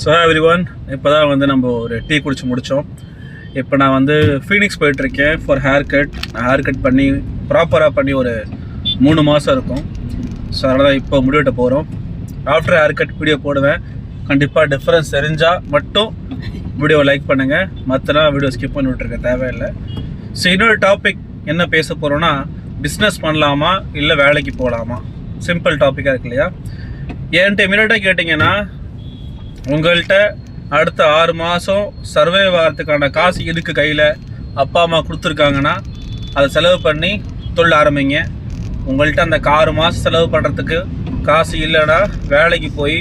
So everyone, இப்போ தான் வந்து நம்ம ஒரு டீ குடிச்சு முடித்தோம். இப்போ நான் வந்து ஃபீனிக்ஸ் போயிட்டுருக்கேன் for hair cut. Hair cut பண்ணி ப்ராப்பராக பண்ணி ஒரு 3 மாதம் இருக்கும். ஸோ அதனால் தான் இப்போ முடிவெட்ட போகிறோம். ஆஃப்டர் ஹேர் கட் வீடியோ போடுவேன். கண்டிப்பாக டிஃப்ரென்ஸ் தெரிஞ்சால் மட்டும் வீடியோவை லைக் பண்ணுங்கள், மற்றனா வீடியோ ஸ்கிப் பண்ணி விட்ருக்க தேவையில்லை. ஸோ இன்னொரு டாபிக் என்ன பேச போகிறோன்னா, பிஸ்னஸ் பண்ணலாமா இல்லை வேலைக்கு போகலாமா? சிம்பிள் டாப்பிக்காக இருக்கு இல்லையா? என்கிட்ட இமீடியட்டாக கேட்டிங்கன்னா, உங்கள்கிட்ட அடுத்த 6 மாதம் சர்வைவ் ஆகிறதுக்கான காசு இதுக்கு கையில் அப்பா அம்மா கொடுத்துருக்காங்கன்னா அதை செலவு பண்ணி தொழில் ஆரம்பிங்க. உங்கள்கிட்ட அந்த 6 மாதம் செலவு பண்ணுறதுக்கு காசு இல்லைன்னா வேலைக்கு போய்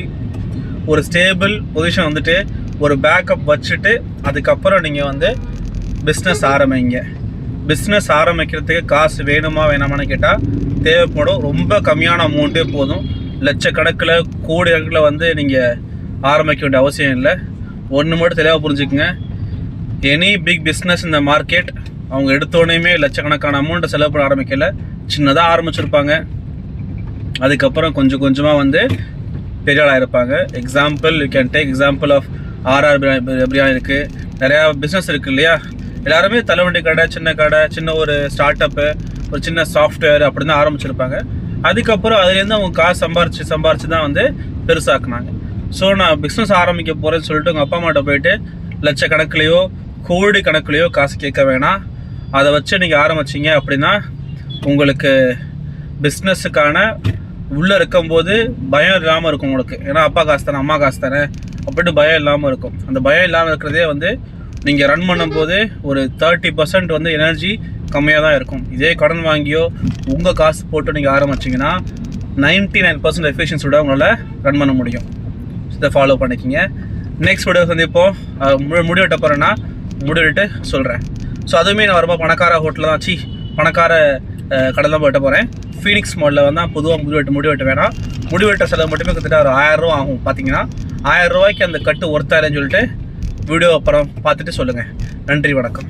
ஒரு ஸ்டேபிள் பொசிஷன் வந்துட்டு ஒரு பேக்கப் வச்சுட்டு அதுக்கப்புறம் நீங்கள் வந்து பிஸ்னஸ் ஆரம்பிங்க. பிஸ்னஸ் ஆரம்பிக்கிறதுக்கு காசு வேணுமா வேணாமான்னு கேட்டால் தேவைப்படும். ரொம்ப கம்மியான அமௌண்ட்டே போதும். லட்சக்கணக்கில் கோடி கணக்கில் வந்து நீங்கள் ஆரம்பிக்க வேண்டிய அவசியம் இல்லை. ஒன்று மட்டும் தெளிவாக புரிஞ்சுக்குங்க, எனி பிக் பிஸ்னஸ் இந்த மார்க்கெட் அவங்க எடுத்தோடனே லட்சக்கணக்கான அமௌண்ட்டை செலவு பண்ண ஆரம்பிக்கல. சின்னதாக ஆரம்பிச்சிருப்பாங்க, அதுக்கப்புறம் கொஞ்சம் கொஞ்சமாக வந்து பெரிய ஆளாக இருப்பாங்க. Example you can take example of RR biryani இருக்குது, நிறையா பிஸ்னஸ் இருக்குது இல்லையா? எல்லாருமே தலைவண்டி கடை, சின்ன ஒரு ஸ்டார்ட் அப்பு, ஒரு சின்ன சாஃப்ட்வேர் அப்படி தான் ஆரம்பிச்சிருப்பாங்க. அதுக்கப்புறம் அதுலேருந்து அவங்க காசு சம்பாரிச்சு தான் வந்து பெருசாக்குனாங்க. ஸோ நான் பிஸ்னஸ் ஆரம்பிக்க போகிறேன்னு சொல்லிட்டு உங்கள் அப்பா அம்மாட்ட போயிட்டு லட்சக்கணக்கிலையோ கோடி கணக்குலையோ காசு கேட்க வேணாம். அதை வச்சு நீங்கள் ஆரம்பிச்சிங்க அப்படின்னா உங்களுக்கு பிஸ்னஸுக்கான உள்ளே இருக்கும்போது பயம் இல்லாமல் இருக்கும் உங்களுக்கு. ஏன்னா அப்பா காசு தானே, அம்மா காசு தானே அப்படின்ட்டு பயம் இல்லாமல் இருக்கும். அந்த பயம் இல்லாமல் இருக்கிறதே வந்து நீங்கள் ரன் பண்ணும்போது ஒரு 30% வந்து எனர்ஜி கம்மியாக தான் இருக்கும். இதே கடன் வாங்கியோ உங்கள் காசு போட்டு நீங்கள் ஆரம்பிச்சிங்கன்னா 99% எஃபிஷியன்ஸோட உங்களால் ரன் பண்ண முடியும். இதை ஃபாலோ பண்ணிக்கிங்க. நெக்ஸ்ட் வீடியோ சந்திப்போம். முடிவெட்ட போகிறேன்னா முடிவெட்டு சொல்கிறேன். ஸோ அதுவுமே நான் ரொம்ப பணக்கார ஹோட்டலில் தான் பணக்கார கடை தான் போயிட்ட போகிறேன். ஃபீனிக்ஸ் மாலில் வந்து பொதுவாக முடிவெட்ட வேணாம். முடிவெட்ட செலவு மட்டுமே கிட்டத்தட்ட ஒரு 1000 ரூபா ஆகும். பார்த்தீங்கன்னா 1000 ரூபாய்க்கு அந்த கட்டு ஒர்த்தாருன்னு சொல்லிட்டு வீடியோ அப்புறம் பார்த்துட்டு சொல்லுங்கள். நன்றி, வணக்கம்.